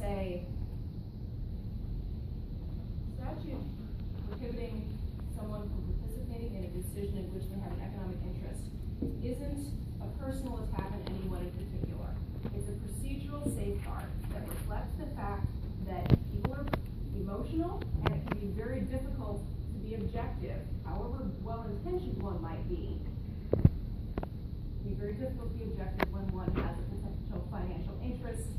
say statute prohibiting someone from participating in a decision in which they have an economic interest isn't a personal attack on anyone in particular. It's a procedural safeguard that reflects the fact that people are emotional and it can be very difficult to be objective, however well-intentioned one might be. It can be very difficult to be objective when one has a potential financial interest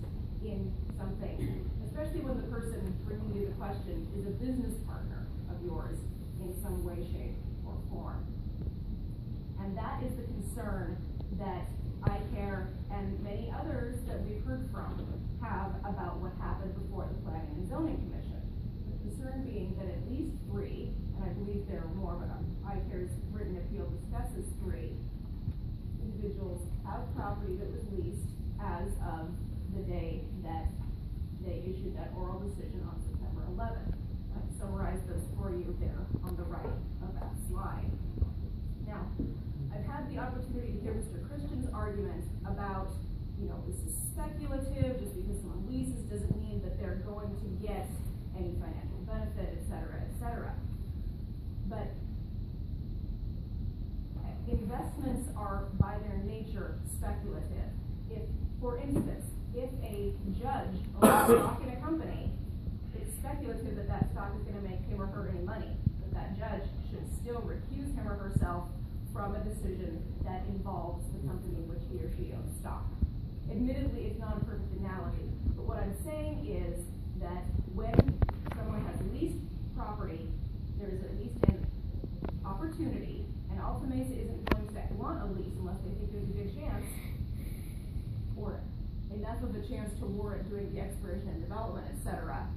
in something, especially when the person bringing you the question is a business partner of yours in some way, shape, or form. And that is the concern that iCare and many others that we've heard from have about what happened before the Planning and Zoning Commission. The concern being that at least 3, and I believe there are more, but iCare's written appeal discusses 3, individuals have property that was leased as of the day that they issued that oral decision on September 11th. I've summarized those for you there on the right of that slide. Now, I've had the opportunity to hear Mr. Christian's argument about, this is speculative, just because someone leases doesn't mean that they're going to get any financial benefit, et cetera, et cetera. But investments are, by their nature, speculative. If, for instance, if a judge owns stock in a company, it's speculative that that stock is going to make him or her any money, but that judge should still recuse him or herself from a decision that involves the company in which he or she owns stock. Admittedly, it's not a perfect analogy, but what I'm saying is that when someone has leased property, there is at least an opportunity, and Alta Mesa isn't going to want a lease unless they think there's a good chance, or enough of a chance to warrant doing the exploration and development, etc.,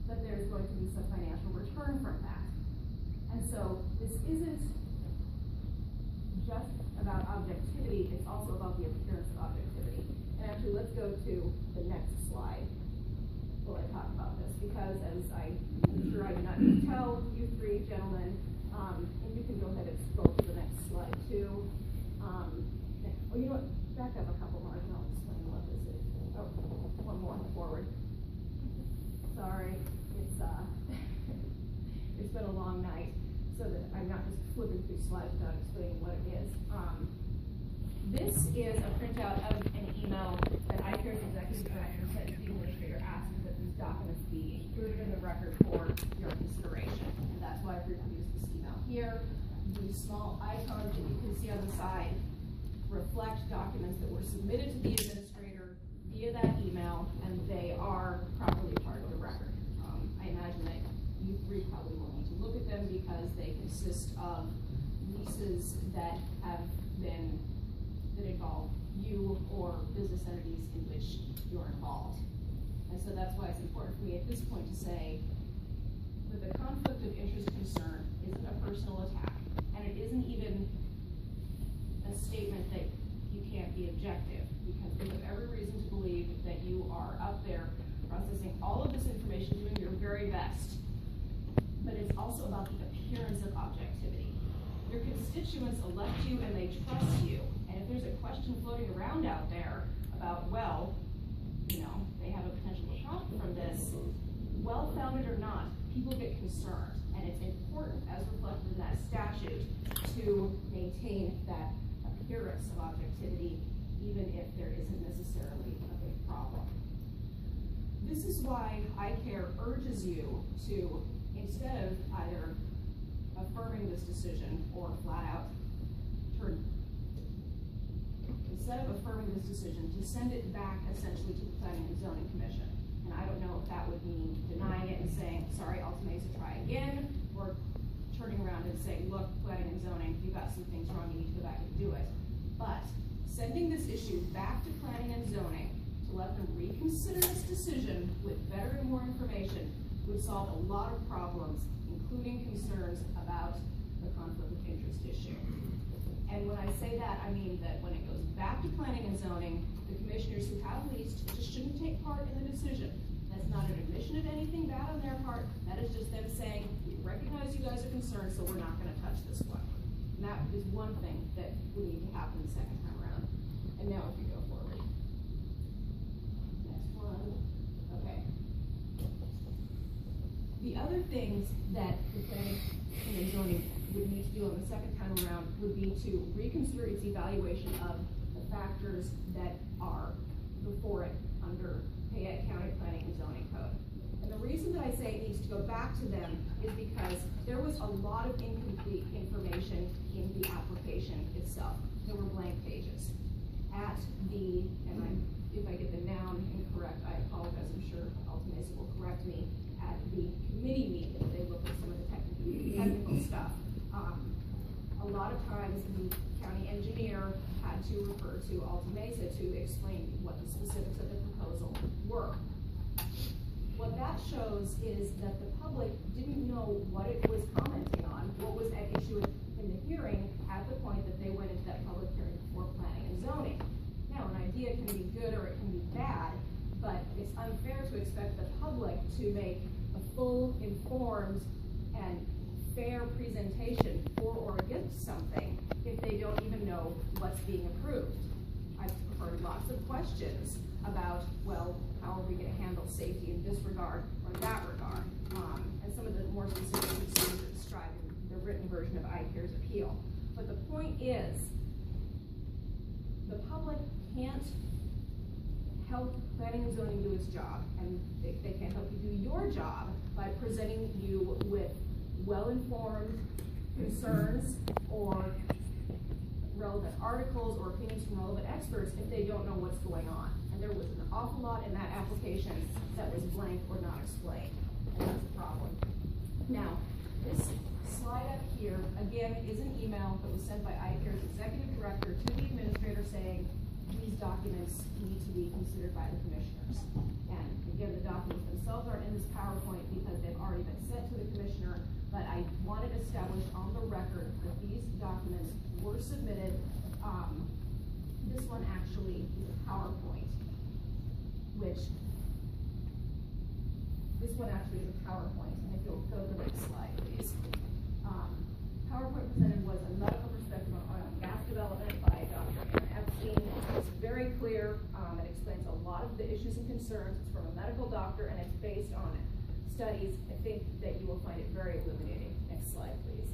that there's going to be some financial return from that. And so this isn't just about objectivity, it's also about the appearance of objectivity. And actually, let's go to the next slide while I talk about this, because as I'm sure I do not need to tell you 3 gentlemen, and you can go ahead and scroll to the next slide too. You know what, back up a couple more and I'll explain what this is. Oh, one more forward. Sorry, it's it's been a long night, so that I'm not just flipping through slides without explaining what it is. This is a printout of an email that iCare's executive director sent to the administrator asking that these documents be included in the record for your consideration. And that's why I've reproduced this email here. These small icons that you can see on the side reflect documents that were submitted to the administrator via that email, and they are properly part of the record. I imagine that you 3 probably will need to look at them because they consist of leases that have been, that involve you or business entities in which you're involved. And so that's why it's important for me at this point to say that the conflict of interest concern isn't a personal attack, and it isn't even a statement that you can't be objective, because we have every reason to believe that you are up there processing all of this information, doing your very best. But it's also about the appearance of objectivity. Your constituents elect you and they trust you. And if there's a question floating around out there about, well, they have a potential shock from this, well-founded or not, people get concerned. And it's important, as reflected in that statute, to maintain that appearance of objectivity, even if there isn't necessarily a big problem. This is why iCare urges you to, instead of either affirming this decision or flat out instead of affirming this decision, to send it back essentially to the Planning and Zoning Commission. And I don't know if that would mean denying it and saying, sorry, Alta Mesa, try again, or turning around and saying, look, Planning and Zoning, you got some things wrong, you need to go back and do it. But sending this issue back to Planning and Zoning to let them reconsider this decision with better and more information would solve a lot of problems, including concerns about the conflict of interest issue. And when I say that, I mean that when it goes back to Planning and Zoning, the commissioners who have leased just shouldn't take part in the decision. That's not an admission of anything bad on their part. That is just them saying, we recognize you guys are concerned, so we're not going to touch this one. And that is one thing that would need to happen the second time around. And now if you go forward. Next one. other things that the planning and zoning would need to do on the second time around would be to reconsider its evaluation of the factors that are before it under Payette County Planning and Zoning Code. And the reason that I say it needs to go back to them is because there was a lot of incomplete information in the application itself. There were blank pages. At the, if I get the noun incorrect, I apologize, I'm sure Altamesa will correct me, at the committee meeting, they looked at some of the technical stuff. A lot of times the county engineer had to refer to Altamesa to explain what the specifics of the proposal were. What that shows is that the public didn't know what it was commenting on, what was at issue in the hearing at the point that they went into that public hearing before planning and zoning. Now, an idea can be good or it can be bad, but it's unfair to expect the public to make a full, informed, and fair presentation for or against something if they don't even know what's being approved. I've heard lots of questions about, well, how are we going to handle safety in this regard or that regard? And some of the more specific concerns are described in the written version of ICARE's appeal. But the point is, the public can't help planning and zoning do its job, and they can't help you do your job by presenting you with well-informed concerns or relevant articles or opinions from relevant experts if they don't know what's going on. And there was an awful lot in that application that was blank or not explained, and that's a problem. Now, this slide up here, again, is an email that was sent by ICARE's executive director to the administrator saying these documents need to be considered by the commissioners. And again, the documents themselves aren't in this PowerPoint because they've already been sent to the commissioner, but I wanted established on the record that these documents were submitted. This one actually is a PowerPoint, and if you'll go to the next slide, please. PowerPoint presented was a medical perspective on oil and gas development by Dr. Anna Epstein. It's very clear. It explains a lot of the issues and concerns. It's from a medical doctor, and it's based on studies. I think that you will find it very illuminating. Next slide, please.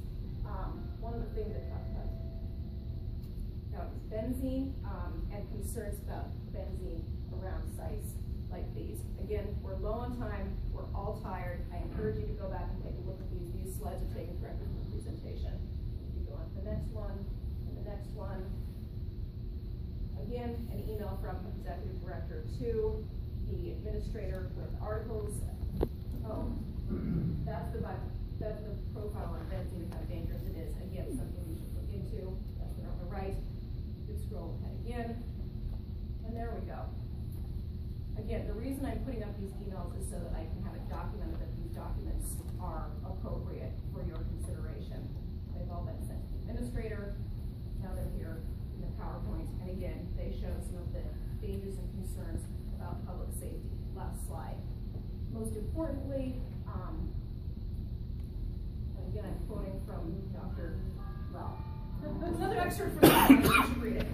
One of the things that talked about is benzene and concerns about benzene around sites like these. Again, we're low on time. We're all tired. I encourage you to go back and take a look at these. These slides are taken directly from the presentation. You go on to the next one, and the next one. Again, an email from Executive Director to the administrator with articles. Oh, that's the profile on benzene and how dangerous it is. Again, something you should look into. That's one on the right. You scroll ahead again, and there we go. Again, the reason I'm putting up these emails is so that I can have it documented that these documents are appropriate for your consideration. They've all been sent to the administrator. Now they're here in the PowerPoint, and again, they show some of the dangers and concerns about public safety. Last slide. Most importantly, and again, I'm quoting from Dr. Well, there's another excerpt from the you should read it.